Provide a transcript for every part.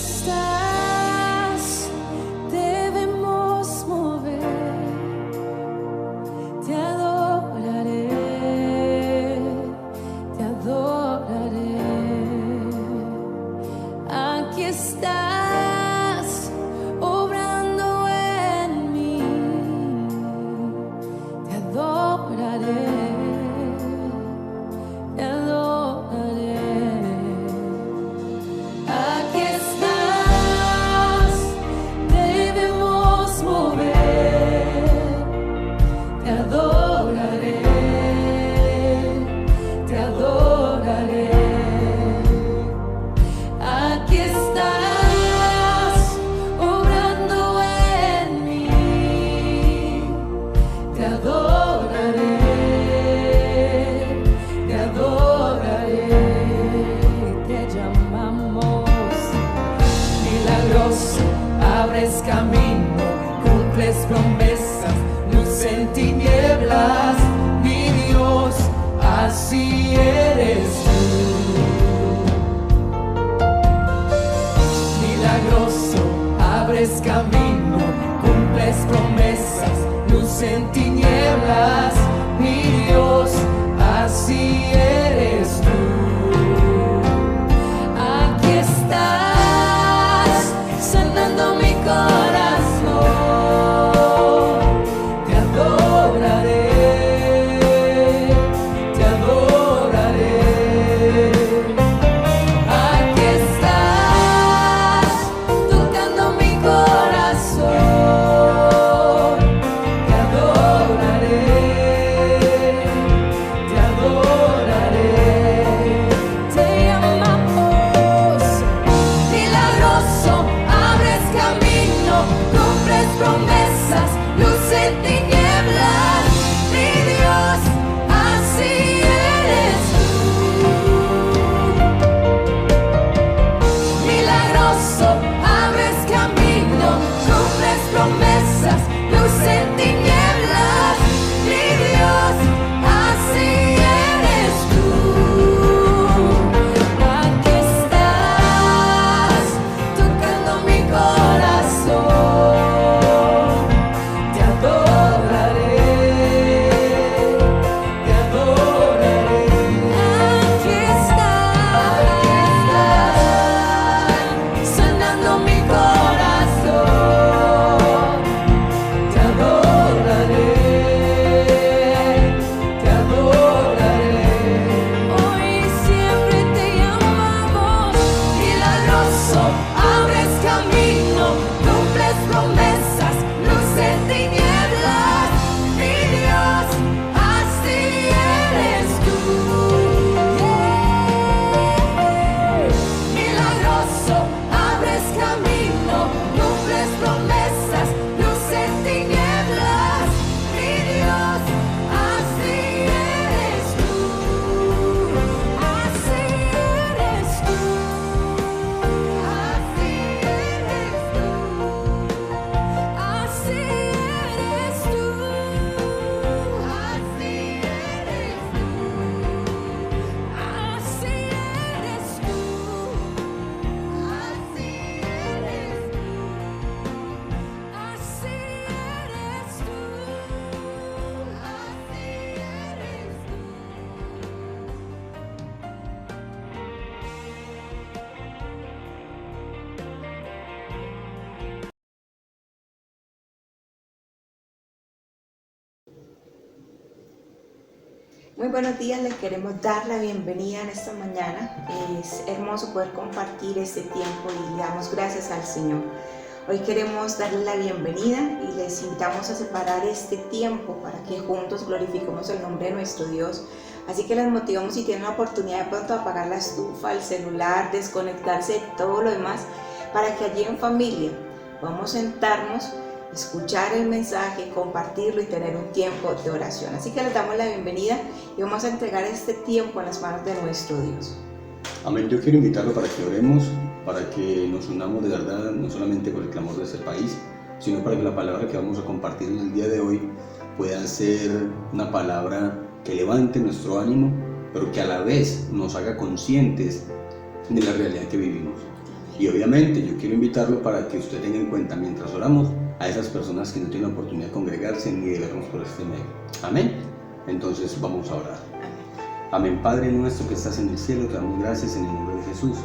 estás, debemos mover. Te adoraré, te adoraré. Aquí estás, obrando en mí. Te adoraré, te adoraré. Aquí estás, debemos mover. Te adoraré, te adoraré. Aquí estás, obrando en mí. Te adoraré, te adoraré. Te llamamos milagroso, abres camino, cumples promesas, luz en tinieblas, mi Dios, así eres tú. Milagroso, abres camino, cumples promesas, luz en tinieblas, mi Dios, así eres tú. Aquí estás, sanando mi corazón. Te adoraré, te adoraré. Aquí estás, tocando mi corazón. Te adoraré, te adoraré. Te amamos, milagroso, abres camino, cumples promesas, luz en tinieblas, mi Dios, así eres tú. Milagroso, abres camino, cumples promesas, luz en tinieblas, mi Dios, así eres tú. Aquí estás, tocando mi corazón. Te adoraré, te adoraré. Aquí estás, sanando mi corazón. Te adoraré, te adoraré. Hoy y siempre te llamamos milagroso, abres camino, cumples promesas, luz en tinieblas, mi Dios, así eres tú. Milagroso, abres camino, cumples promesas, luz en tinieblas, mi Dios, así eres tú. Así eres tú. Así eres tú. Así eres tú. Así eres tú. Así eres tú. Así eres tú. Así eres tú. Muy buenos días, les queremos dar la bienvenida en esta mañana. Es hermoso poder compartir este tiempo y le damos gracias al Señor. Hoy queremos darle la bienvenida y les invitamos a separar este tiempo para que juntos glorifiquemos el nombre de nuestro Dios. Así que les motivamos, si tienen la oportunidad de pronto apagar la estufa, el celular, desconectarse de todo lo demás, para que allí en familia podamos sentarnos, escuchar el mensaje, compartirlo y tener un tiempo de oración. Así que les damos la bienvenida y vamos a entregar este tiempo en las manos de nuestro Dios. Amén. Yo quiero invitarlo para que oremos, para que nos unamos de verdad, no solamente por el clamor de este país, sino para que la palabra que vamos a compartir en el día de hoy pueda ser una palabra que levante nuestro ánimo, pero que a la vez nos haga conscientes de la realidad que vivimos. Y obviamente yo quiero invitarlo para que usted tenga en cuenta mientras oramos a esas personas que no tienen la oportunidad de congregarse ni de vernos por este medio. Amén. Entonces vamos a orar. Amén. Padre nuestro que estás en el cielo, te damos gracias en el nombre de Jesús.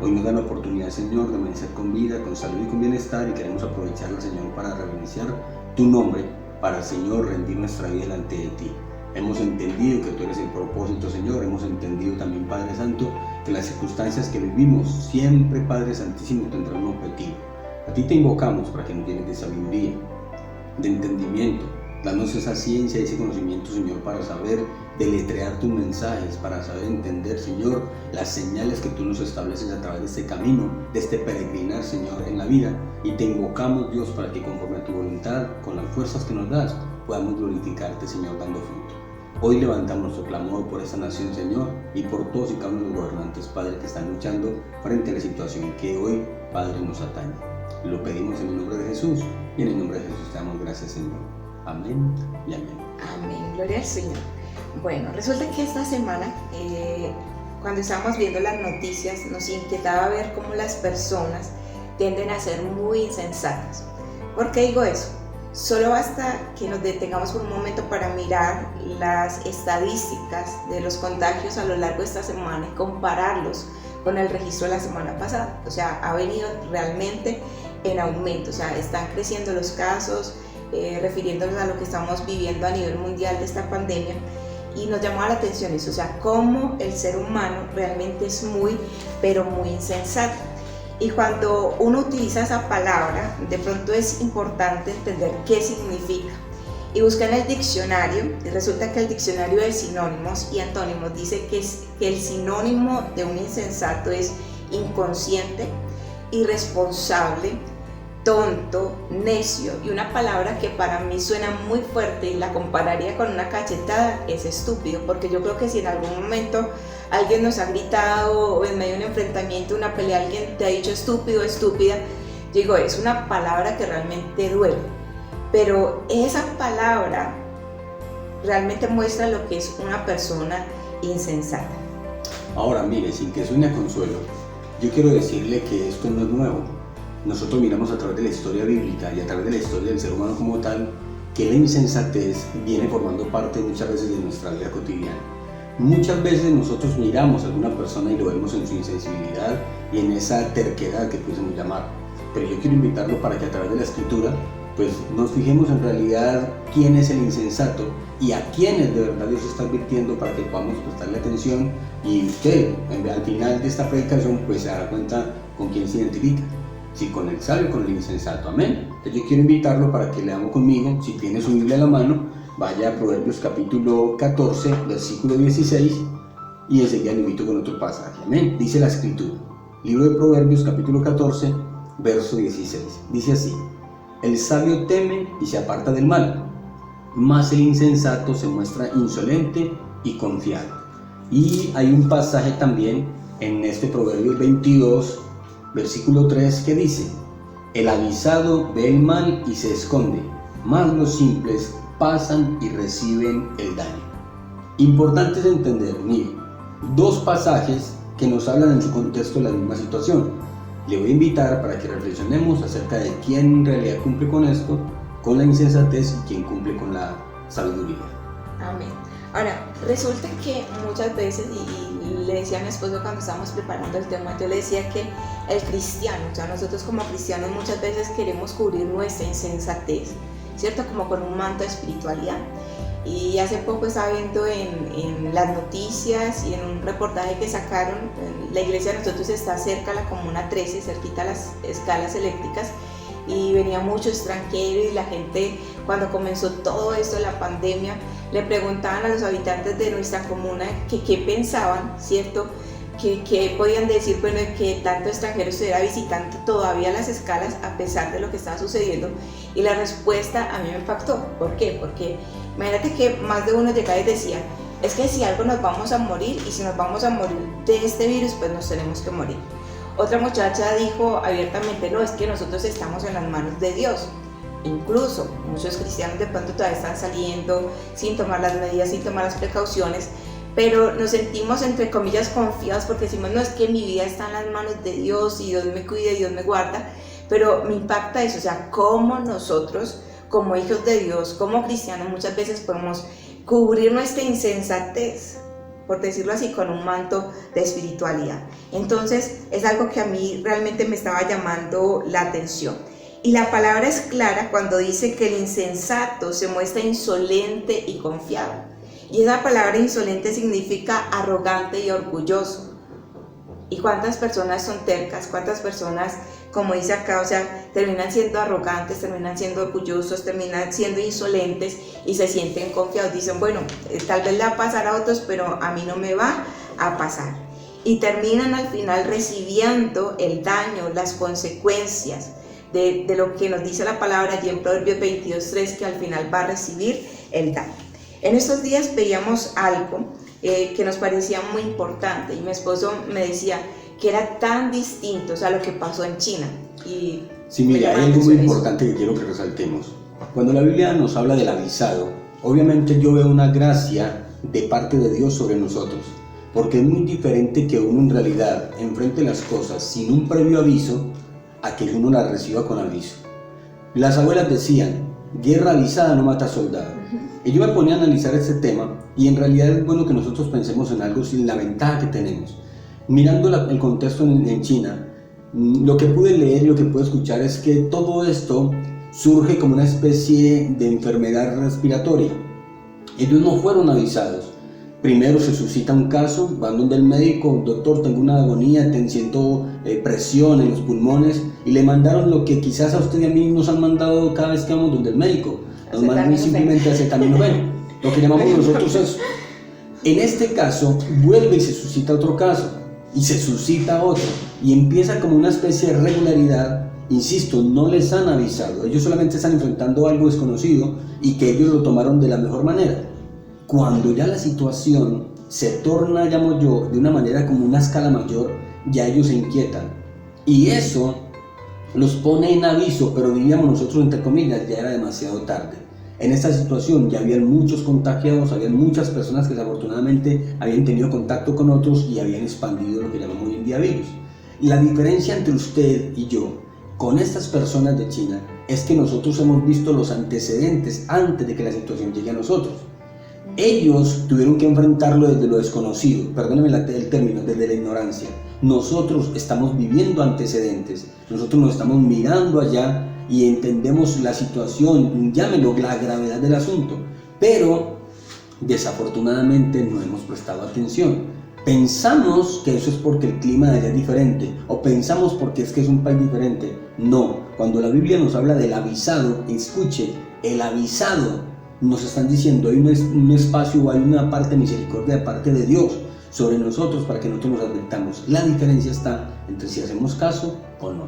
Hoy nos da la oportunidad, Señor, de amanecer con vida, con salud y con bienestar, y queremos aprovecharla, Señor, para reverenciar tu nombre, para, Señor, rendir nuestra vida delante de ti. Hemos entendido que tú eres el propósito, Señor. Hemos entendido también, Padre Santo, que las circunstancias que vivimos siempre, Padre Santísimo, tendrán un objetivo. A ti te invocamos para que nos llenes de sabiduría, de entendimiento. Danos esa ciencia y ese conocimiento, Señor, para saber deletrear tus mensajes, para saber entender, Señor, las señales que tú nos estableces a través de este camino, de este peregrinar, Señor, en la vida. Y te invocamos, Dios, para que conforme a tu voluntad, con las fuerzas que nos das, podamos glorificarte, Señor, dando fruto. Hoy levantamos nuestro clamor por esta nación, Señor, y por todos y cada uno de los gobernantes, Padre, que están luchando frente a la situación que hoy, Padre, nos atañe. Lo pedimos en el nombre de Jesús, y en el nombre de Jesús te damos gracias, Señor. Amén y amén. Amén, gloria al Señor. Bueno, resulta que esta semana, cuando estábamos viendo las noticias, nos inquietaba ver cómo las personas tienden a ser muy insensatas. ¿Por qué digo eso? Solo basta que nos detengamos por un momento para mirar las estadísticas de los contagios a lo largo de esta semana y compararlos con el registro de la semana pasada. O sea, ha venido realmente en aumento, o sea, están creciendo los casos, refiriéndonos a lo que estamos viviendo a nivel mundial de esta pandemia, y nos llamaba la atención eso, o sea, cómo el ser humano realmente es muy, pero muy insensato. Y cuando uno utiliza esa palabra, de pronto es importante entender qué significa. Y busca en el diccionario, y resulta que el diccionario de sinónimos y antónimos dice que el sinónimo de un insensato es inconsciente, irresponsable, tonto, necio, y una palabra que para mí suena muy fuerte y la compararía con una cachetada es estúpido, porque yo creo que si en algún momento alguien nos ha gritado o en medio de un enfrentamiento, una pelea, alguien te ha dicho estúpido, estúpida, digo, es una palabra que realmente duele, pero esa palabra realmente muestra lo que es una persona insensata. Ahora, mire, sin que suene a consuelo, yo quiero decirle que esto no es nuevo. Nosotros miramos a través de la historia bíblica y a través de la historia del ser humano como tal, que la insensatez viene formando parte muchas veces de nuestra vida cotidiana. Muchas veces nosotros miramos a alguna persona y lo vemos en su insensibilidad y en esa terquedad que pudiésemos llamar. Pero yo quiero invitarlo para que a través de la escritura pues nos fijemos en realidad quién es el insensato y a quiénes de verdad Dios está advirtiendo, para que podamos prestarle atención, y usted al final de esta predicación pues se dará cuenta con quién se identifica, si con el sabio o con el insensato. Amén. Entonces yo quiero invitarlo para que leamos conmigo, si tiene su Biblia a la mano, vaya a Proverbios capítulo 14, versículo 16, y enseguida lo invito con otro pasaje. Amén. Dice la escritura, libro de Proverbios capítulo 14, verso 16, dice así: el sabio teme y se aparta del mal, mas el insensato se muestra insolente y confiado. Y hay un pasaje también en este Proverbios 22, versículo 3, que dice: el avisado ve el mal y se esconde, mas los simples pasan y reciben el daño. Importante es entender, mire, dos pasajes que nos hablan en su contexto de la misma situación. Le voy a invitar para que reflexionemos acerca de quién en realidad cumple con esto, con la insensatez, y quién cumple con la sabiduría. Amén. Ahora, resulta que muchas veces, y le decía a mi esposo cuando estábamos preparando el tema, yo le decía que el cristiano, o sea, nosotros como cristianos muchas veces queremos cubrir nuestra insensatez, ¿cierto? Como con un manto de espiritualidad. Y hace poco estaba viendo en las noticias y en un reportaje que sacaron, la iglesia de nosotros está cerca a la Comuna 13, cerquita a las escalas eléctricas, y venía mucho extranjero, y la gente, cuando comenzó todo esto de la pandemia, le preguntaban a los habitantes de nuestra comuna que qué pensaban, ¿cierto? Que podían decir, bueno, que tanto extranjero estuviera visitando todavía las escalas a pesar de lo que estaba sucediendo. Y la respuesta a mí me impactó. ¿Por qué? Porque imagínate que más de uno llegaba y decía, es que si algo nos vamos a morir, y si nos vamos a morir de este virus, pues nos tenemos que morir. Otra muchacha dijo abiertamente, no, es que nosotros estamos en las manos de Dios. Incluso muchos cristianos de pronto todavía están saliendo sin tomar las medidas, sin tomar las precauciones, pero nos sentimos entre comillas confiados porque decimos, no, es que mi vida está en las manos de Dios y Dios me cuida y Dios me guarda, pero me impacta eso, o sea, cómo nosotros como hijos de Dios, como cristianos, muchas veces podemos cubrir nuestra insensatez, por decirlo así, con un manto de espiritualidad. Entonces es algo que a mí realmente me estaba llamando la atención. Y la palabra es clara cuando dice que el insensato se muestra insolente y confiado. Y esa palabra insolente significa arrogante y orgulloso. ¿Y cuántas personas son tercas? ¿Cuántas personas, como dice acá, o sea, terminan siendo arrogantes, terminan siendo orgullosos, terminan siendo insolentes y se sienten confiados? Dicen, bueno, tal vez le va a pasar a otros, pero a mí no me va a pasar. Y terminan al final recibiendo el daño, las consecuencias de lo que nos dice la palabra allí en Proverbios 22:3, que al final va a recibir el daño. En estos días veíamos algo que nos parecía muy importante y mi esposo me decía que era tan distinto, o sea, lo que pasó en China. Y sí, mira, hay algo muy importante que quiero que resaltemos. Cuando la Biblia nos habla del avisado, obviamente yo veo una gracia de parte de Dios sobre nosotros, porque es muy diferente que uno en realidad enfrente las cosas sin un previo aviso a que uno las reciba con aviso. Las abuelas decían, guerra avisada no mata soldado. Y yo me ponía a analizar este tema y en realidad es bueno que nosotros pensemos en algo sin la ventaja que tenemos. Mirando el contexto en China, lo que pude leer y lo que pude escuchar es que todo esto surge como una especie de enfermedad respiratoria. Ellos no fueron avisados. Primero se suscita un caso, van donde el médico, doctor, tengo una agonía, siento presión en los pulmones, y le mandaron lo que quizás a usted y a mí nos han mandado cada vez que vamos donde el médico. Nos mandan simplemente acetaminofén, lo que llamamos nosotros eso. En este caso, vuelve y se suscita otro caso, y se suscita otro, y empieza como una especie de regularidad. Insisto, no les han avisado, ellos solamente están enfrentando algo desconocido y que ellos lo tomaron de la mejor manera. Cuando ya la situación se torna, llamo yo, de una manera como una escala mayor, ya ellos se inquietan. Y eso los pone en aviso, pero diríamos nosotros entre comillas, ya era demasiado tarde. En esta situación ya habían muchos contagiados, habían muchas personas que desafortunadamente habían tenido contacto con otros y habían expandido lo que llamamos hoy en día virus. La diferencia entre usted y yo con estas personas de China es que nosotros hemos visto los antecedentes antes de que la situación llegue a nosotros. Ellos tuvieron que enfrentarlo desde lo desconocido, perdónenme el término, desde la ignorancia. Nosotros estamos viviendo antecedentes, nosotros nos estamos mirando allá y entendemos la situación, llámenlo la gravedad del asunto, pero desafortunadamente no hemos prestado atención. Pensamos que eso es porque el clima de allá es diferente, o pensamos porque es que es un país diferente. No, cuando la Biblia nos habla del avisado, escuche, el avisado, nos están diciendo hay un espacio o hay una parte de misericordia de parte de Dios sobre nosotros para que nosotros nos advirtamos. La diferencia está entre si hacemos caso o no.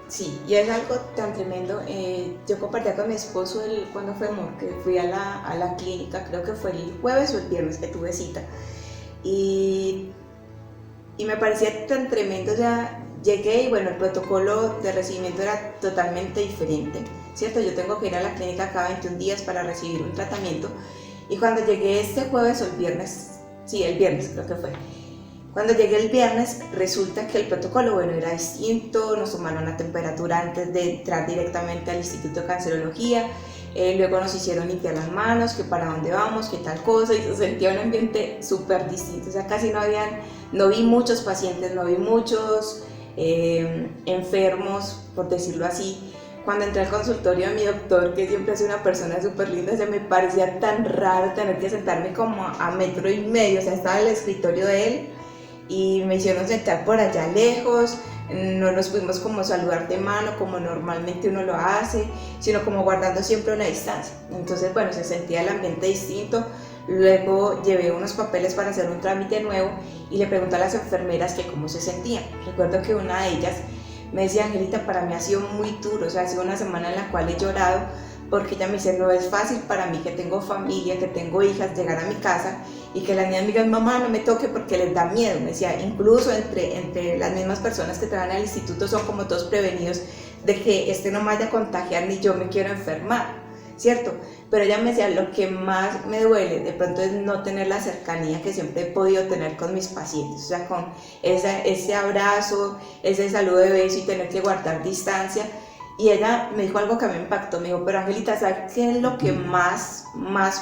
Sí, y es algo tan tremendo. Yo compartía con mi esposo cuando fue que fui a la clínica, creo que fue el jueves o el viernes que tuve cita, y me parecía tan tremendo. Ya llegué y bueno, el protocolo de recibimiento era totalmente diferente, ¿cierto? Yo tengo que ir a la clínica cada 21 días para recibir un tratamiento, y cuando llegué este jueves o el viernes, sí, el viernes creo que fue, cuando llegué el viernes resulta que el protocolo, bueno, era distinto. Nos tomaron la temperatura antes de entrar directamente al Instituto de Cancerología, luego nos hicieron limpiar las manos, que para dónde vamos, que tal cosa, y se sentía un ambiente súper distinto. O sea, casi no vi muchos pacientes, no vi muchos enfermos, por decirlo así. Cuando entré al consultorio de mi doctor, que siempre es una persona súper linda, se me parecía tan raro tener que sentarme como a 1,5 metros, o sea, estaba en el escritorio de él y me hicieron sentar por allá lejos. No nos pudimos como saludar de mano como normalmente uno lo hace, sino como guardando siempre una distancia. Entonces, bueno, se sentía el ambiente distinto. Luego llevé unos papeles para hacer un trámite nuevo y le pregunté a las enfermeras que cómo se sentían. Recuerdo que una de ellas me decía, Angelita, para mí ha sido muy duro, o sea, ha sido una semana en la cual he llorado, porque ella me dice, no es fácil para mí, que tengo familia, que tengo hijas, llegar a mi casa y que las niñas me digan, mamá, no me toque, porque les da miedo. Me decía, incluso entre las mismas personas que trabajan al instituto son como todos prevenidos de que no me vaya a contagiar ni yo me quiero enfermar. ¿cierto? Pero ella me decía, lo que más me duele de pronto es no tener la cercanía que siempre he podido tener con mis pacientes, o sea, con ese abrazo, ese saludo de beso y tener que guardar distancia. Y ella me dijo algo que a mí me impactó, me dijo, pero Angelita, ¿sabes qué es lo que más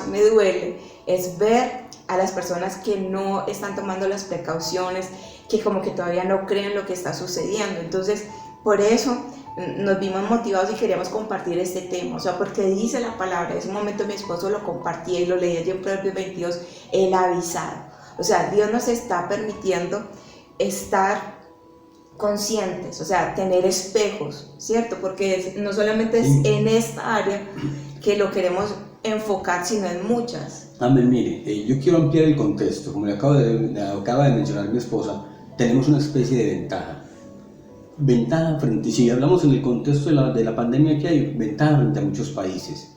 me duele? Es ver a las personas que no están tomando las precauciones, que como que todavía no creen lo que está sucediendo. Entonces, por eso nos vimos motivados y queríamos compartir este tema, o sea, porque dice la palabra, en ese momento mi esposo lo compartía y lo leía allí en Proverbios 22, el avisado. O sea, Dios nos está permitiendo estar conscientes, o sea, tener espejos, ¿cierto? Porque no solamente es en esta área que lo queremos enfocar, sino en muchas. Amén, mire, yo quiero ampliar el contexto. Como le acaba de mencionar mi esposa, tenemos una especie de ventaja. Ventaja frente, si hablamos en el contexto de la pandemia que hay, ventaja frente a muchos países.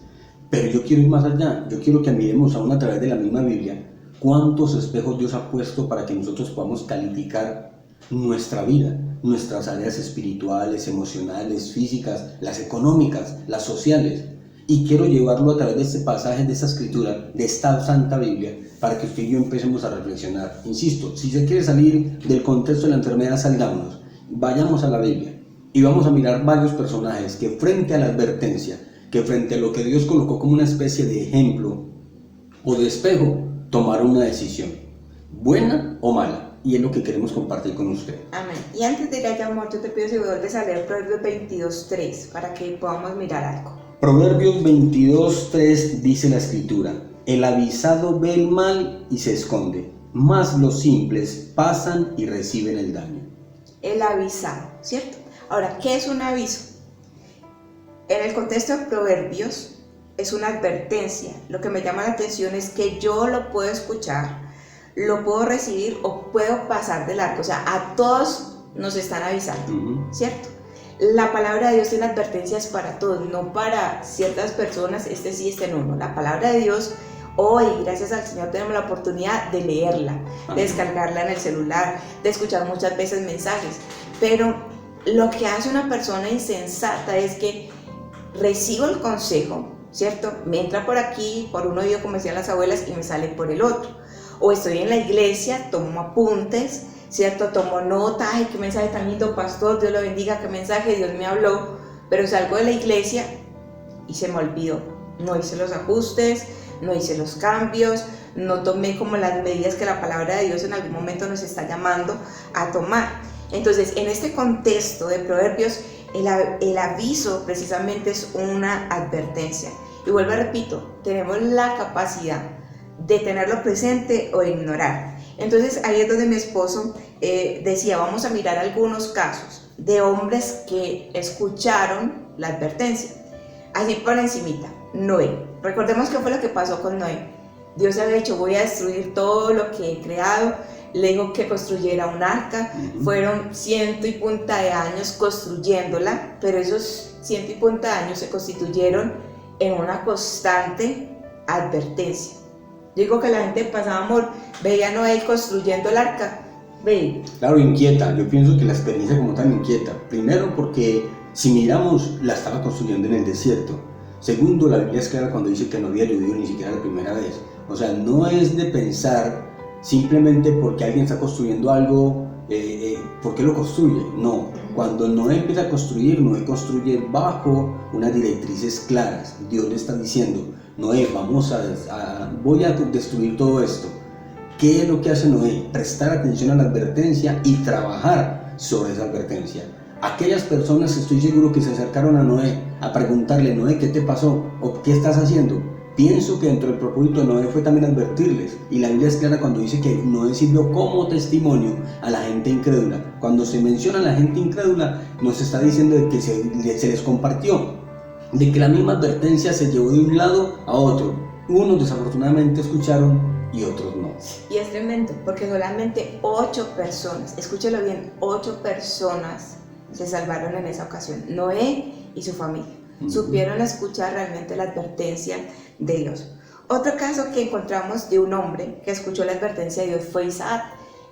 Pero yo quiero ir más allá, yo quiero que miremos aún a través de la misma Biblia cuántos espejos Dios ha puesto para que nosotros podamos calificar nuestra vida, nuestras áreas espirituales, emocionales, físicas, las económicas, las sociales. Y quiero llevarlo a través de este pasaje, de esta escritura, de esta santa Biblia, para que usted y yo empecemos a reflexionar. Insisto, si se quiere salir del contexto de la enfermedad, salgámonos, vayamos a la Biblia y vamos a mirar varios personajes que frente a la advertencia, que frente a lo que Dios colocó como una especie de ejemplo o de espejo, tomaron una decisión, buena o mala. Y es lo que queremos compartir con usted. Amén. Y antes de ir allá, amor, yo te pido si vuelves a leer Proverbios 22:3 para que podamos mirar algo. Proverbios 22:3 dice la escritura: el avisado ve el mal y se esconde, mas los simples pasan y reciben el daño. El avisado, ¿cierto? Ahora, ¿qué es un aviso? En el contexto de Proverbios es una advertencia. Lo que me llama la atención es que yo lo puedo escuchar, lo puedo recibir o puedo pasar de largo. O sea, a todos nos están avisando, ¿cierto? La palabra de Dios tiene advertencias para todos, no para ciertas personas, este sí, este no. La palabra de Dios, hoy, gracias al Señor, tenemos la oportunidad de leerla, de descargarla en el celular, de escuchar muchas veces mensajes. Pero lo que hace una persona insensata es que recibo el consejo, ¿cierto? Me entra por aquí, por un oído, como decían las abuelas, y me sale por el otro. O estoy en la iglesia, tomo apuntes, ¿cierto? Tomo nota, ay, qué mensaje tan lindo, pastor, Dios lo bendiga, qué mensaje, Dios me habló. Pero salgo de la iglesia y se me olvidó. No hice los ajustes, no hice los cambios, no tomé como las medidas que la palabra de Dios en algún momento nos está llamando a tomar. Entonces, en este contexto de Proverbios, el aviso precisamente es una advertencia. Y vuelvo a repito, tenemos la capacidad de tenerlo presente o ignorar. Entonces ahí es donde mi esposo decía, vamos a mirar algunos casos de hombres que escucharon la advertencia. Así por encimita, Noé. Recordemos qué fue lo que pasó con Noé. Dios había dicho, voy a destruir todo lo que he creado. Le dijo que construyera un arca. Fueron 100 y punta de años construyéndola, pero esos 100 y punta de años se constituyeron en una constante advertencia. Digo que la gente pasaba, amor, veía a Noé construyendo el arca, ve. Claro, inquieta. Yo pienso que la experiencia como tal inquieta. Primero porque si miramos, la estaba construyendo en el desierto. Segundo, la Biblia es clara cuando dice que no había llovido ni siquiera la primera vez. O sea, no es de pensar simplemente porque alguien está construyendo algo, ¿por qué lo construye? No. Cuando Noé empieza a construir, Noé construye bajo unas directrices claras. Dios le está diciendo, Noé, voy a destruir todo esto. ¿Qué es lo que hace Noé? Prestar atención a la advertencia y trabajar sobre esa advertencia. Aquellas personas, estoy seguro, que se acercaron a Noé a preguntarle, Noé, ¿qué te pasó? ¿O qué estás haciendo? Pienso que dentro del propósito de Noé fue también advertirles. Y la Biblia es clara cuando dice que Noé sirvió como testimonio a la gente incrédula. Cuando se menciona a la gente incrédula, nos está diciendo de que se les compartió, de que la misma advertencia se llevó de un lado a otro. Unos desafortunadamente escucharon y otros no. Y es tremendo, porque solamente 8 personas, escúchelo bien, 8 personas se salvaron en esa ocasión, Noé y su familia. Supieron escuchar realmente la advertencia de Dios. Otro caso que encontramos de un hombre que escuchó la advertencia de Dios fue Isaac,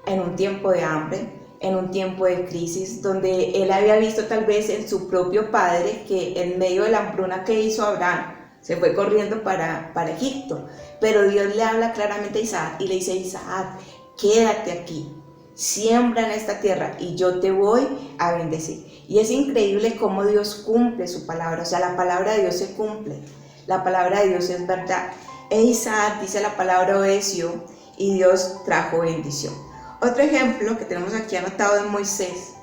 en un tiempo de hambre, en un tiempo de crisis, donde él había visto tal vez en su propio padre que en medio de la hambruna que hizo Abraham, se fue corriendo para Egipto, pero Dios le habla claramente a Isaac y le dice: Isaac, quédate aquí, siembra en esta tierra y yo te voy a bendecir. Y es increíble cómo Dios cumple su palabra, o sea, la palabra de Dios se cumple, la palabra de Dios es verdad. E Isaac, dice la palabra, obedeció y Dios trajo bendición. Otro ejemplo que tenemos aquí anotado es Moisés.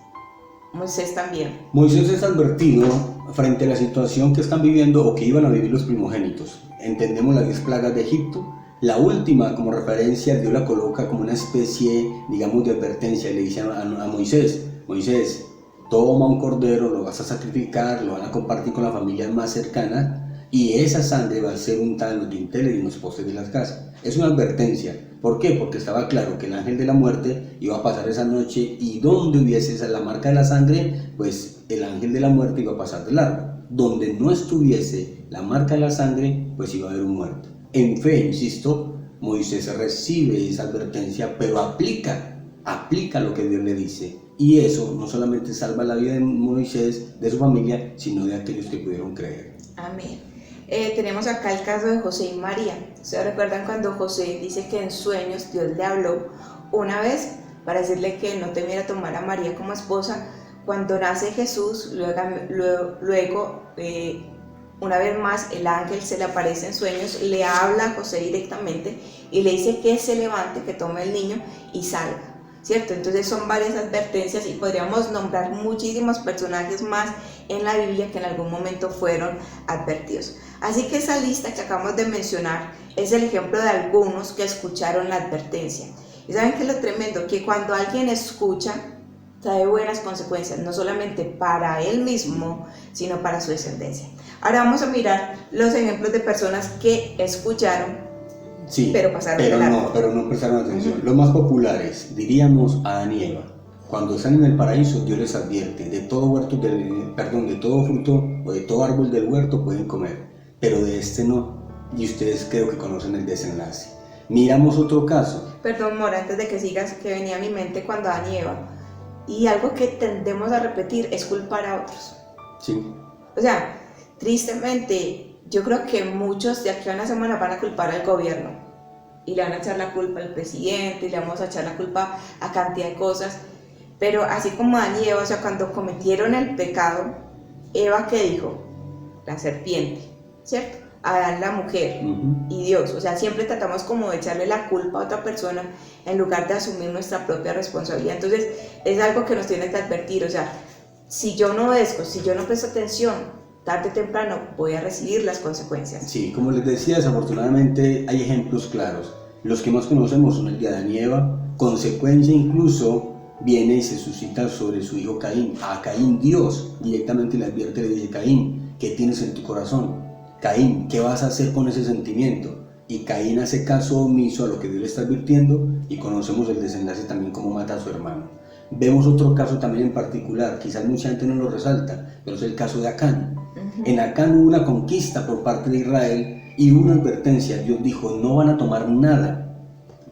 Moisés también. Moisés es advertido frente a la situación que están viviendo o que iban a vivir los primogénitos. Entendemos las 10 plagas de Egipto. La última, como referencia, Dios la coloca como una especie, digamos, de advertencia. Le dice a Moisés: Moisés, toma un cordero, lo vas a sacrificar, lo van a compartir con las familias más cercanas, y esa sangre va a ser untada en los dinteles y en los postes de las casas. Es una advertencia. ¿Por qué? Porque estaba claro que el ángel de la muerte iba a pasar esa noche, y donde hubiese la marca de la sangre, pues el ángel de la muerte iba a pasar de largo. Donde no estuviese la marca de la sangre, pues iba a haber un muerto. En fe, insisto, Moisés recibe esa advertencia, pero aplica lo que Dios le dice. Y eso no solamente salva la vida de Moisés, de su familia, sino de aquellos que pudieron creer. Amén. Tenemos acá el caso de José y María. ¿Se recuerdan cuando José dice que en sueños Dios le habló una vez para decirle que no temiera tomar a María como esposa? Cuando nace Jesús, luego una vez más el ángel se le aparece en sueños, le habla a José directamente y le dice que se levante, que tome el niño y salga, ¿cierto? Entonces son varias advertencias y podríamos nombrar muchísimos personajes más en la Biblia que en algún momento fueron advertidos. Así que esa lista que acabamos de mencionar es el ejemplo de algunos que escucharon la advertencia. Y saben que lo tremendo, que cuando alguien escucha, trae buenas consecuencias, no solamente para él mismo, sino para su descendencia. Ahora vamos a mirar los ejemplos de personas que escucharon, Sí, pero pasaron de largo. Pero no prestaron atención. Los más populares, diríamos Adán y Eva. Cuando están en el paraíso, Dios les advierte: de todo de todo fruto o de todo árbol del huerto pueden comer, pero de este no. Y ustedes creo que conocen el desenlace. Miramos otro caso. Perdón, Mora, antes de que sigas, que venía a mi mente cuando Adán y Eva. Y algo que tendemos a repetir es culpar a otros. Sí. O sea, tristemente, yo creo que muchos de aquí a una semana van a culpar al gobierno y le van a echar la culpa al presidente y le vamos a echar la culpa a cantidad de cosas. Pero así como Adán y Eva, o sea, cuando cometieron el pecado, Eva, ¿qué dijo? La serpiente, ¿cierto? Adán, la mujer, y Dios. O sea, siempre tratamos como de echarle la culpa a otra persona en lugar de asumir nuestra propia responsabilidad. Entonces, es algo que nos tiene que advertir. O sea, si yo no obedezco, si yo no presto atención, tarde o temprano voy a recibir las consecuencias. Sí, como les decía, desafortunadamente hay ejemplos claros. Los que más conocemos son el de Adán y Eva. Consecuencia incluso viene y se suscita sobre su hijo Caín. A Caín Dios directamente le advierte, le dice: Caín, ¿qué tienes en tu corazón? Caín, ¿qué vas a hacer con ese sentimiento? Y Caín hace caso omiso a lo que Dios le está advirtiendo, y conocemos el desenlace también, cómo mata a su hermano. Vemos otro caso también en particular, quizás mucha gente no lo resalta, pero es el caso de Acán. En Acán hubo una conquista por parte de Israel y una advertencia. Dios dijo: no van a tomar nada,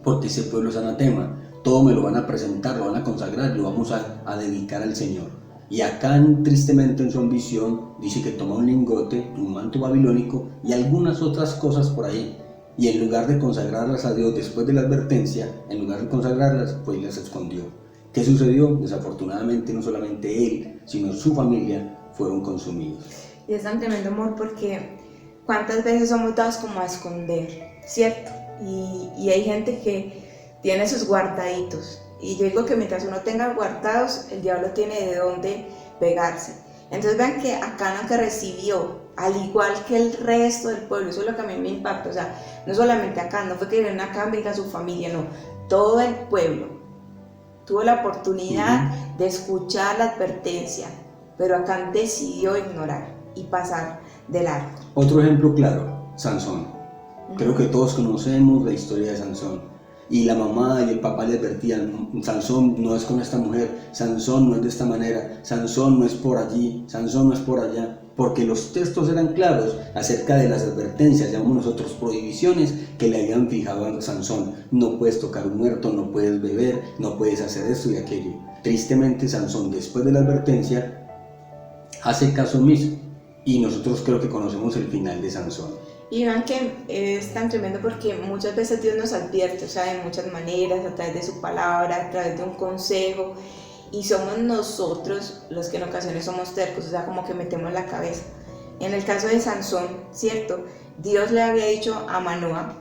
porque ese pueblo es anatema. Todo me lo van a presentar, lo van a consagrar, lo vamos a dedicar al Señor. Y Acán, tristemente en su ambición, dice que toma un lingote, un manto babilónico y algunas otras cosas por ahí. Y en lugar de consagrarlas a Dios después de la advertencia, en lugar de consagrarlas, pues las escondió. ¿Qué sucedió? Desafortunadamente no solamente él, sino su familia fueron consumidos. Y es tan tremendo, amor, porque cuántas veces somos dados como a esconder, ¿cierto? Y hay gente que tiene sus guardaditos. Y yo digo que mientras uno tenga guardados, el diablo tiene de dónde pegarse. Entonces vean que Acán, que recibió, al igual que el resto del pueblo, eso es lo que a mí me impacta. O sea, no solamente Acán, no fue que en Acán venga su familia, no. Todo el pueblo tuvo la oportunidad de escuchar la advertencia, pero Acán decidió ignorar y pasar de largo. Otro ejemplo claro, Sansón. Creo que todos conocemos la historia de Sansón. Y la mamá y el papá le advertían: Sansón no es con esta mujer, Sansón no es de esta manera, Sansón no es por allí, Sansón no es por allá. Porque los textos eran claros acerca de las advertencias, llamamos nosotros prohibiciones, que le habían fijado a Sansón. No puedes tocar un muerto, no puedes beber, no puedes hacer esto y aquello. Tristemente Sansón, después de la advertencia, hace caso omiso. y nosotros creo que conocemos el final de Sansón. Y vean que es tan tremendo porque muchas veces Dios nos advierte, o sea, de muchas maneras, a través de su palabra, a través de un consejo, y somos nosotros los que en ocasiones somos tercos, o sea, como que metemos la cabeza. En el caso de Sansón, ¿cierto? Dios le había dicho a Manoa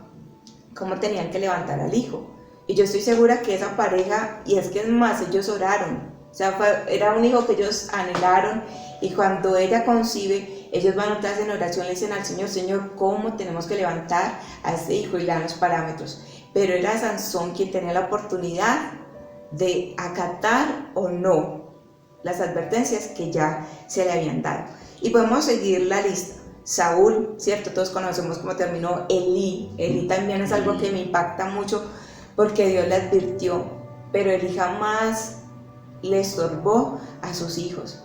cómo tenían que levantar al hijo, y yo estoy segura que esa pareja, y es que es más, ellos oraron, o sea, era un hijo que ellos anhelaron, y cuando ella concibe, ellos van otra vez en oración, le dicen al Señor, Señor, ¿cómo tenemos que levantar a este hijo? Y le dan los parámetros. Pero era Sansón quien tenía la oportunidad de acatar o no las advertencias que ya se le habían dado. Y podemos seguir la lista. Saúl, ¿cierto? Todos conocemos cómo terminó. Elí también es algo que me impacta mucho porque Dios le advirtió, pero Elí jamás le estorbó a sus hijos.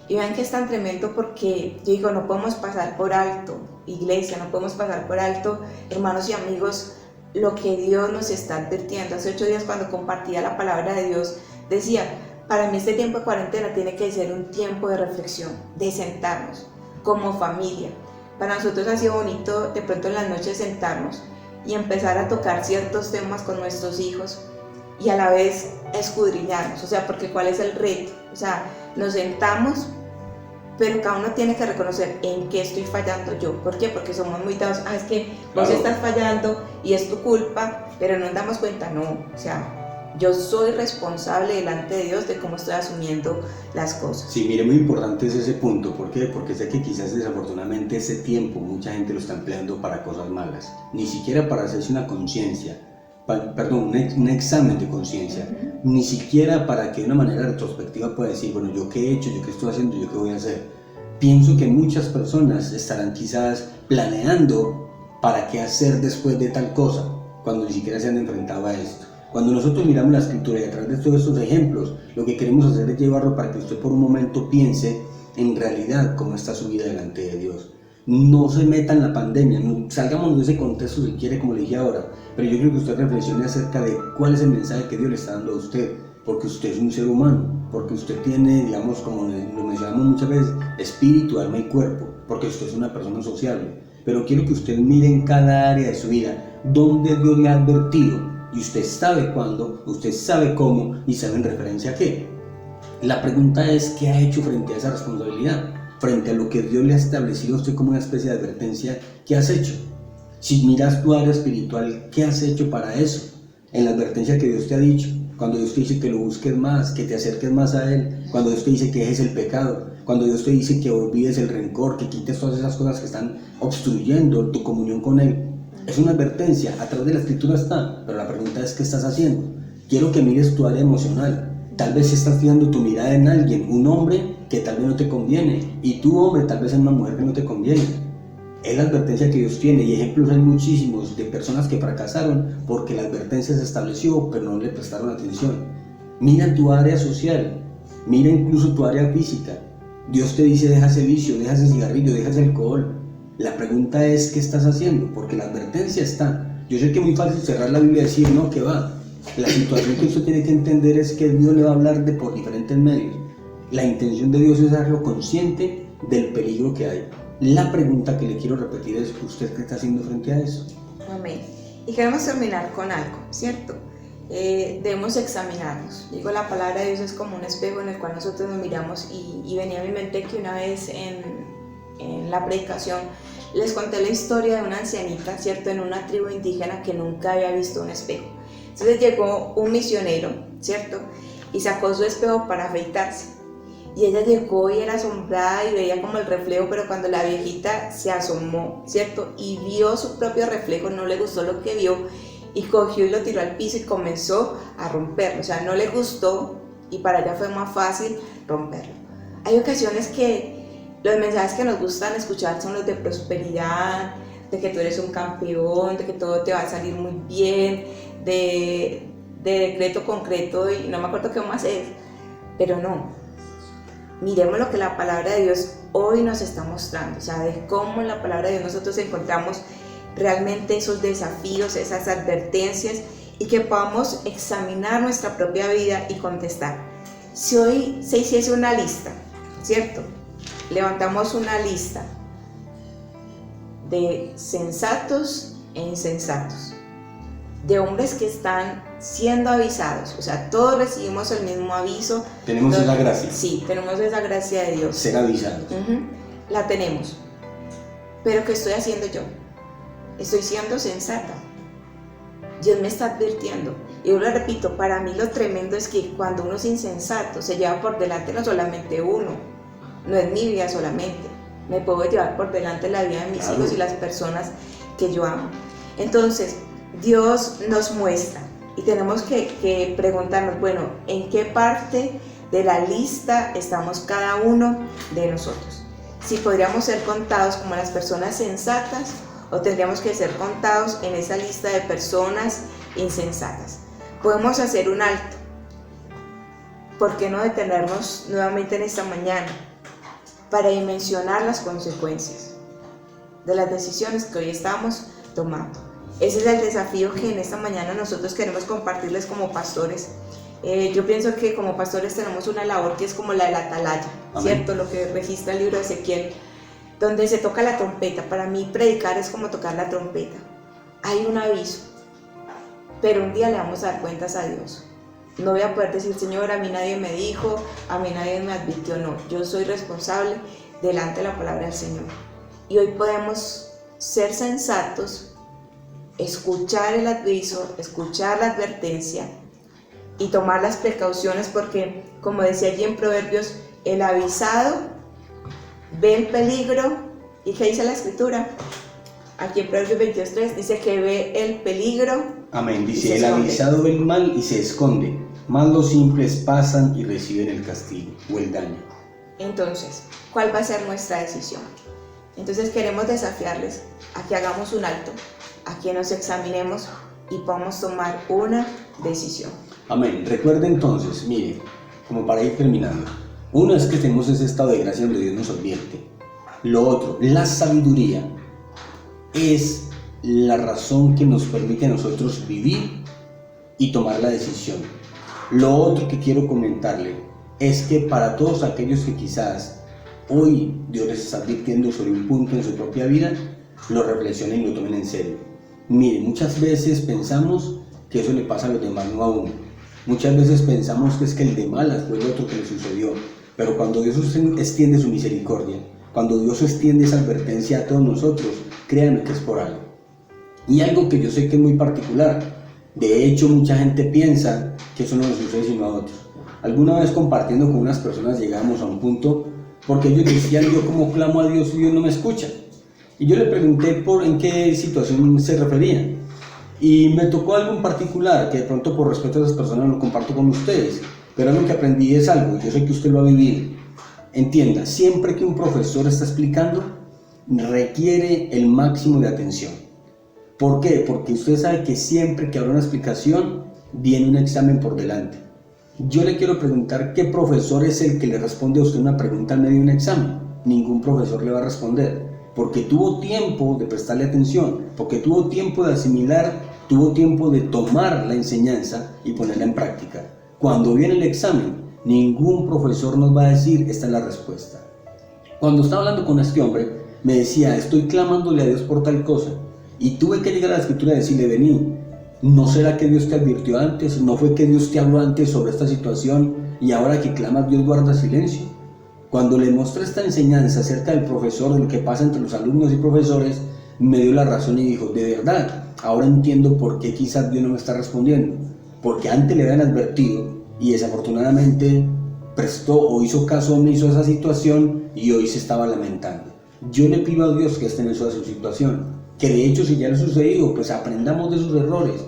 Y vean que es tan tremendo porque yo digo, no podemos pasar por alto, iglesia, no podemos pasar por alto, hermanos y amigos, lo que Dios nos está advirtiendo. Hace 8 días cuando compartía la palabra de Dios, decía, para mí este tiempo de cuarentena tiene que ser un tiempo de reflexión, de sentarnos como familia. Para nosotros ha sido bonito de pronto en las noches sentarnos y empezar a tocar ciertos temas con nuestros hijos y a la vez escudriñarnos, o sea, porque ¿cuál es el reto? O sea, nos sentamos, pero cada uno tiene que reconocer en qué estoy fallando yo. ¿Por qué? Porque somos muy dados, es que vos Claro. estás fallando y es tu culpa, pero no nos damos cuenta, no, o sea, yo soy responsable delante de Dios de cómo estoy asumiendo las cosas. Sí, mire, muy importante es ese punto. ¿Por qué? Porque sé que quizás desafortunadamente ese tiempo mucha gente lo está empleando para cosas malas, ni siquiera para hacerse una conciencia, un examen de conciencia, ni siquiera para que de una manera retrospectiva pueda decir, bueno, yo qué he hecho, yo qué estoy haciendo, yo qué voy a hacer. Pienso que muchas personas estarán quizás planeando para qué hacer después de tal cosa, cuando ni siquiera se han enfrentado a esto. Cuando nosotros miramos la escritura y a través de todos estos ejemplos, lo que queremos hacer es llevarlo para que usted por un momento piense en realidad cómo está su vida delante de Dios. No se meta en la pandemia, salgamos de ese contexto si quiere, como le dije ahora, pero yo creo que usted reflexione acerca de cuál es el mensaje que Dios le está dando a usted, porque usted es un ser humano, porque usted tiene, digamos, como lo mencionamos muchas veces, espíritu, alma y cuerpo, porque usted es una persona sociable, pero quiero que usted mire en cada área de su vida donde Dios le ha advertido, y usted sabe cuándo, usted sabe cómo, y sabe en referencia a qué. La pregunta es, ¿qué ha hecho frente a esa responsabilidad? Frente a lo que Dios le ha establecido a usted como una especie de advertencia, ¿qué has hecho? Si miras tu área espiritual, ¿qué has hecho para eso? En la advertencia que Dios te ha dicho, cuando Dios te dice que lo busques más, que te acerques más a Él, cuando Dios te dice que dejes el pecado, cuando Dios te dice que olvides el rencor, que quites todas esas cosas que están obstruyendo tu comunión con Él. Es una advertencia, a través de la escritura está, pero la pregunta es, ¿qué estás haciendo? Quiero que mires tu área emocional. Tal vez estás fijando tu mirada en alguien, un hombre que tal vez no te conviene, y tú, hombre, tal vez en una mujer que no te conviene. Es la advertencia que Dios tiene, y ejemplos hay muchísimos de personas que fracasaron porque la advertencia se estableció, pero no le prestaron atención. Mira tu área social, mira incluso tu área física. Dios te dice, deja ese vicio, deja ese cigarrillo, deja ese alcohol. La pregunta es, ¿qué estás haciendo? Porque la advertencia está. Yo sé que es muy fácil cerrar la Biblia y decir, no, que va. La situación que usted tiene que entender es que Dios le va a hablar por diferentes medios. La intención de Dios es hacerlo consciente del peligro que hay. La pregunta que le quiero repetir es, ¿usted qué está haciendo frente a eso? Amén. Y queremos terminar con algo, ¿cierto? Debemos examinarnos. Digo, la palabra de Dios es como un espejo en el cual nosotros nos miramos, y venía a mi mente que una vez en la predicación les conté la historia de una ancianita, ¿cierto? En una tribu indígena que nunca había visto un espejo. Entonces llegó un misionero, ¿cierto? Y sacó su espejo para afeitarse. Y ella llegó y era asombrada y veía como el reflejo, pero cuando la viejita se asomó, ¿cierto? Y vio su propio reflejo, no le gustó lo que vio y cogió y lo tiró al piso y comenzó a romperlo. O sea, no le gustó y para ella fue más fácil romperlo. Hay ocasiones que los mensajes que nos gustan escuchar son los de prosperidad, de que tú eres un campeón, de que todo te va a salir muy bien, de decreto concreto, y no me acuerdo qué más es, pero no. Miremos lo que la palabra de Dios hoy nos está mostrando, o sea, de cómo en la palabra de Dios nosotros encontramos realmente esos desafíos, esas advertencias, y que podamos examinar nuestra propia vida y contestar. Si hoy se hiciese una lista, ¿cierto? levantamos una lista de sensatos e insensatos, de hombres que están siendo avisados, o sea, todos recibimos el mismo aviso. Tenemos esa gracia. Sí, tenemos esa gracia de Dios. Ser avisados. La tenemos. Pero ¿qué estoy haciendo yo? Estoy siendo sensata. Dios me está advirtiendo. Y yo lo repito, para mí lo tremendo es que cuando uno es insensato, se lleva por delante no solamente uno, no es mi vida solamente, me puedo llevar por delante la vida de mis hijos y las personas que yo amo. Entonces, Dios nos muestra y tenemos que preguntarnos, bueno, ¿en qué parte de la lista estamos cada uno de nosotros? Si podríamos ser contados como las personas sensatas o tendríamos que ser contados en esa lista de personas insensatas. Podemos hacer un alto. ¿Por qué no detenernos nuevamente en esta mañana para dimensionar las consecuencias de las decisiones que hoy estamos tomando? Ese es el desafío que en esta mañana nosotros queremos compartirles como pastores. Yo pienso que como pastores tenemos una labor que es como la de la atalaya, ¿cierto? Lo que registra el libro de Ezequiel, donde se toca la trompeta. Para mí predicar es como tocar la trompeta. Hay un aviso, pero un día le vamos a dar cuentas a Dios. No voy a poder decir, Señor, a mí nadie me dijo, a mí nadie me advirtió. No, yo soy responsable delante de la palabra del Señor. Y hoy podemos ser sensatos, escuchar el aviso, escuchar la advertencia y tomar las precauciones, porque, como decía allí en Proverbios, el avisado ve el peligro. ¿Y qué dice la Escritura? Aquí en Proverbios 22:3 dice que ve el peligro. Amén. Dice, el avisado ve el mal y se esconde, mas los simples pasan y reciben el castigo o el daño. Entonces, ¿cuál va a ser nuestra decisión? Entonces queremos desafiarles a que hagamos un alto, a que nos examinemos y podamos tomar una decisión. Amén. Recuerda entonces, mire, como para ir terminando, uno es que tenemos ese estado de gracia donde Dios nos advierte. Lo otro, la sabiduría es la razón que nos permite a nosotros vivir y tomar la decisión. Lo otro que quiero comentarle es que para todos aquellos que quizás hoy Dios les está advirtiendo sobre un punto en su propia vida, lo reflexionen y lo tomen en serio. Mire, muchas veces pensamos que eso le pasa a los demás, no a uno. Muchas veces pensamos que es que el de malas fue lo otro que le sucedió. Pero cuando Dios extiende su misericordia, cuando Dios extiende esa advertencia a todos nosotros, créanme que es por algo. Y algo que yo sé que es muy particular. De hecho, mucha gente piensa que eso no nos sucede sino a otros. Alguna vez compartiendo con unas personas llegamos a un punto porque ellos decían, yo como clamo a Dios y Dios no me escucha. Y yo le pregunté en qué situación se referían. Y me tocó algo en particular, que de pronto por respeto a esas personas lo comparto con ustedes. Pero lo que aprendí es algo, yo sé que usted lo ha vivido. Entienda, siempre que un profesor está explicando, requiere el máximo de atención. ¿Por qué? Porque usted sabe que siempre que habrá una explicación, viene un examen por delante. Yo le quiero preguntar, ¿qué profesor es el que le responde a usted una pregunta en medio de un examen? Ningún profesor le va a responder, porque tuvo tiempo de prestarle atención, porque tuvo tiempo de asimilar, tuvo tiempo de tomar la enseñanza y ponerla en práctica. Cuando viene el examen, ningún profesor nos va a decir, esta es la respuesta. Cuando estaba hablando con este hombre, me decía, estoy clamándole a Dios por tal cosa, y tuve que llegar a la Escritura y decirle, vení, ¿no será que Dios te advirtió antes? ¿No fue que Dios te habló antes sobre esta situación y ahora que clamas Dios guarda silencio? Cuando le mostré esta enseñanza acerca del profesor, de lo que pasa entre los alumnos y profesores, me dio la razón y dijo, de verdad, ahora entiendo por qué quizás Dios no me está respondiendo, porque antes le habían advertido y desafortunadamente prestó o hizo caso omiso a esa situación y hoy se estaba lamentando. Yo le pido a Dios que esté en su situación, que de hecho si ya le ha sucedido, pues aprendamos de sus errores.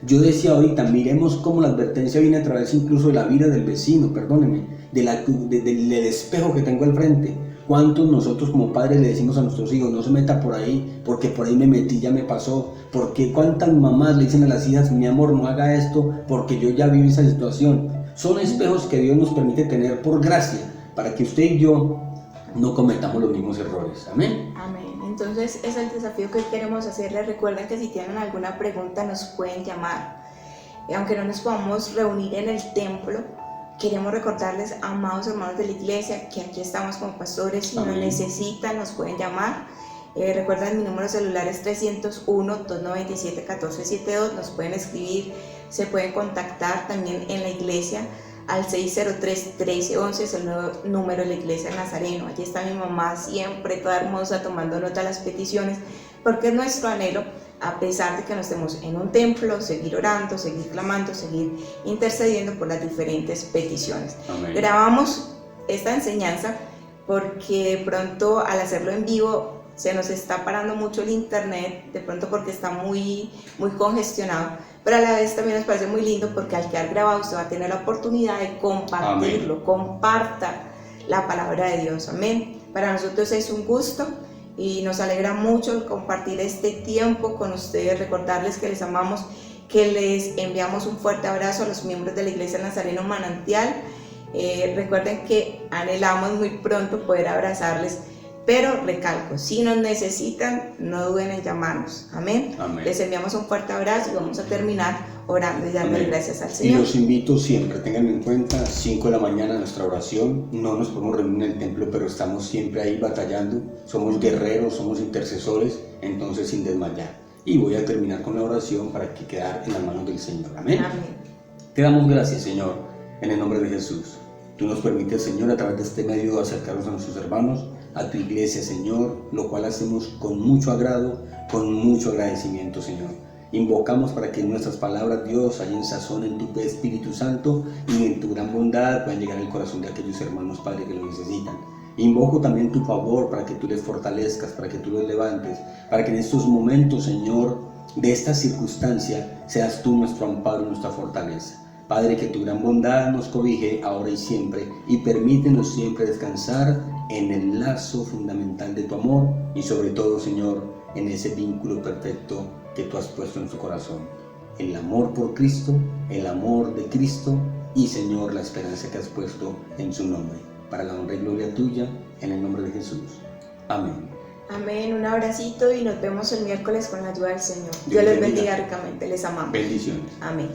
Yo decía ahorita, miremos cómo la advertencia viene a través incluso de la vida del vecino, perdóneme, del espejo que tengo al frente. ¿Cuántos nosotros como padres le decimos a nuestros hijos, no se meta por ahí, porque por ahí me metí, ya me pasó? Porque cuántas mamás le dicen a las hijas, mi amor, no haga esto, porque yo ya viví esa situación. Son espejos que Dios nos permite tener por gracia, para que usted y yo no cometamos los mismos errores. Amén. Amén. Entonces es el desafío que queremos hacerles. Recuerden que si tienen alguna pregunta nos pueden llamar. Aunque no nos podamos reunir en el templo, Queremos recordarles, amados hermanos de la iglesia, que aquí estamos como pastores. Si nos Amén. necesitan, nos pueden llamar. Recuerden, mi número celular es 301-297-1472. Nos pueden escribir, se pueden contactar también en la iglesia al 603-1311, es el nuevo número de la iglesia Nazareno. Allí está mi mamá siempre, toda hermosa, tomando nota de las peticiones, porque es nuestro anhelo, a pesar de que no estemos en un templo, seguir orando, seguir clamando, seguir intercediendo por las diferentes peticiones. Amén. Grabamos esta enseñanza porque de pronto al hacerlo en vivo se nos está parando mucho el internet, de pronto porque está muy congestionado, pero a la vez también nos parece muy lindo porque al quedar grabado usted va a tener la oportunidad de compartirlo. Amén. Comparta la palabra de Dios, amén. Para nosotros es un gusto y nos alegra mucho compartir este tiempo con ustedes, recordarles que les amamos, que les enviamos un fuerte abrazo a los miembros de la Iglesia Nazareno Manantial. Recuerden que anhelamos muy pronto poder abrazarles, pero recalco, si nos necesitan, no duden en llamarnos, amén. Amén. Les enviamos un fuerte abrazo y vamos a terminar orando y dándole gracias al Y Señor. los invito siempre, tengan en cuenta, 5 de la mañana nuestra oración. No nos podemos reunir en el templo, pero estamos siempre ahí batallando. Somos guerreros, somos intercesores, entonces sin desmayar. Y voy a terminar con la oración para que quedar en las manos del Señor. Amén. Amén. Te damos gracias, Señor, en el nombre de Jesús. Tú nos permites, Señor, a través de este medio acercarnos a nuestros hermanos, a tu iglesia, Señor, lo cual hacemos con mucho agrado, con mucho agradecimiento, Señor. Invocamos para que nuestras palabras, Dios, hallen sazón en tu Espíritu Santo y en tu gran bondad puedan llegar al corazón de aquellos hermanos, Padre, que lo necesitan. Invoco también tu favor para que tú les fortalezcas, para que tú los levantes, para que en estos momentos, Señor, de esta circunstancia, seas tú nuestro amparo y nuestra fortaleza. Padre, que tu gran bondad nos cobije ahora y siempre, y permítenos siempre descansar en el lazo fundamental de tu amor y sobre todo, Señor, en ese vínculo perfecto que tú has puesto en tu corazón. El amor por Cristo, el amor de Cristo y, Señor, la esperanza que has puesto en su nombre. Para la honra y gloria tuya, en el nombre de Jesús. Amén. Amén, un abracito y nos vemos el miércoles con la ayuda del Señor. Dios les bendiga ricamente, les amamos. Bendiciones. Amén.